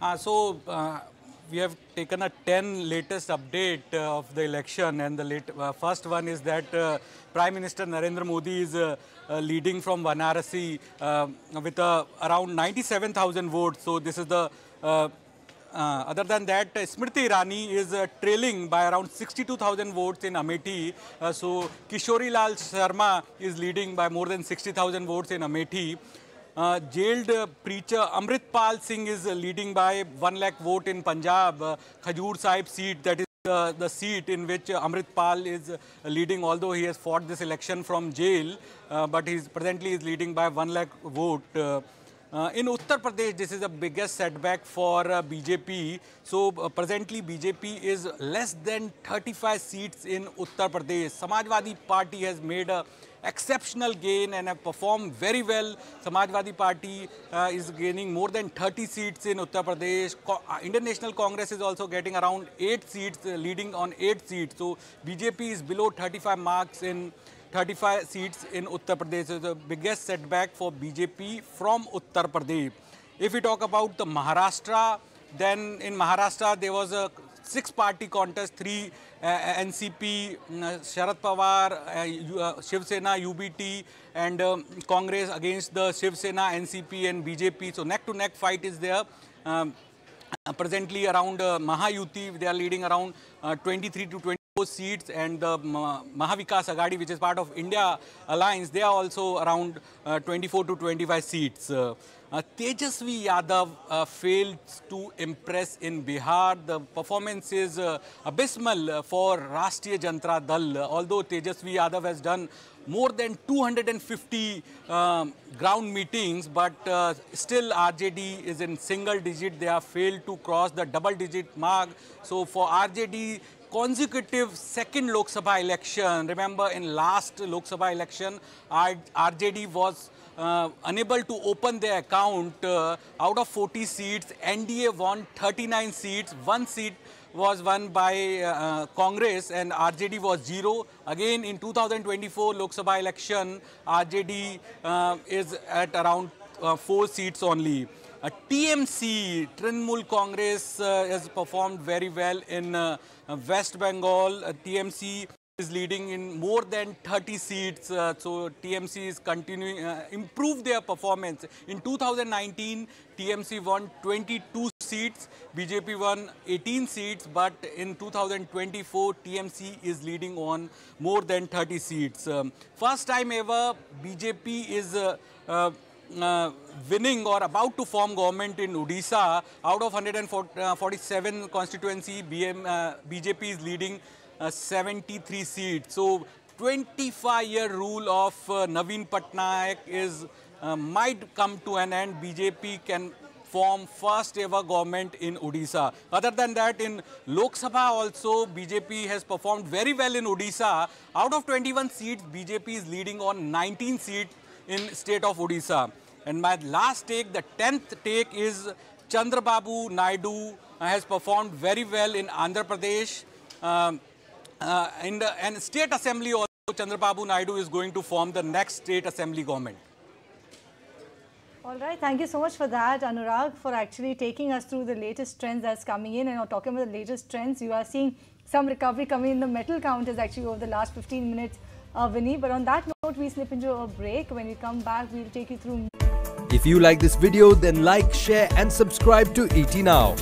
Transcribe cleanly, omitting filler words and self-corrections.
We have taken a 10 latest update of the election, and the first one is that Prime Minister Narendra Modi is leading from Varanasi with around 97,000 votes. So this is the other than that, Smriti Irani is trailing by around 62,000 votes in Amethi. Kishori Lal Sharma is leading by more than 60,000 votes in Amethi. Jailed preacher Amritpal Singh is leading by 1 lakh vote in Punjab. Khajur Sahib seat, that is the seat in which Amritpal is leading, although he has fought this election from jail, but he presently is leading by 1 lakh vote. In Uttar Pradesh, this is the biggest setback for BJP. Presently BJP is less than 35 seats in Uttar Pradesh. Samajwadi Party has made a exceptional gain and have performed very well. Samajwadi Party is gaining more than 30 seats in Uttar Pradesh. Indian National Congress is also getting around 8 seats, leading on 8 seats. So BJP is below 35 marks in 35 seats in Uttar Pradesh. Is the biggest setback for BJP from Uttar Pradesh. If we talk about the Maharashtra, then in Maharashtra there was a 6-party contest, 3 NCP, Sharad Pawar, Shiv Sena, UBT and Congress against the Shiv Sena, NCP and BJP. So neck-to-neck fight is there. Presently around Mahayuti, they are leading around 23 to 24 seats, and the Mahavikas Aghadi, which is part of India Alliance, they are also around 24 to 25 seats. Tejasvi Yadav failed to impress in Bihar. The performance is abysmal for Rashtriya Janata Dal. Although Tejasvi Yadav has done more than 250 ground meetings, but still RJD is in single digit. They have failed to cross the double digit mark. So for RJD, consecutive second Lok Sabha election, remember in last Lok Sabha election, RJD was unable to open their account. Out of 40 seats, NDA won 39 seats. 1 seat was won by Congress and RJD was 0. Again in 2024 Lok Sabha election, RJD is at around 4 seats only. TMC, Trinamool Congress, has performed very well in West Bengal. TMC is leading in more than 30 seats. So TMC is continuing improve their performance. In 2019, TMC won 22 seats, BJP won 18 seats, but in 2024, TMC is leading on more than 30 seats. First time ever, BJP is winning or about to form government in Odisha. Out of 147 constituency, BJP is leading 73 seats. So 25-year rule of Naveen Patnaik is might come to an end. BJP can form first ever government in Odisha. Other than that, in Lok Sabha also, BJP has performed very well in Odisha. Out of 21 seats, BJP is leading on 19 seats in state of Odisha. And my last take, the 10th take, is Chandrababu Naidu has performed very well in Andhra Pradesh. In the state assembly also, Chandrababu Naidu is going to form the next state assembly government. All right, thank you so much for that, Anurag, for actually taking us through the latest trends that's coming in. And talking about the latest trends, you are seeing some recovery coming in the metal counters actually over the last 15 minutes, Vinny. But on that note, we slip into a break. When we come back, we'll take you through. If you like this video, then like, share and subscribe to ET Now.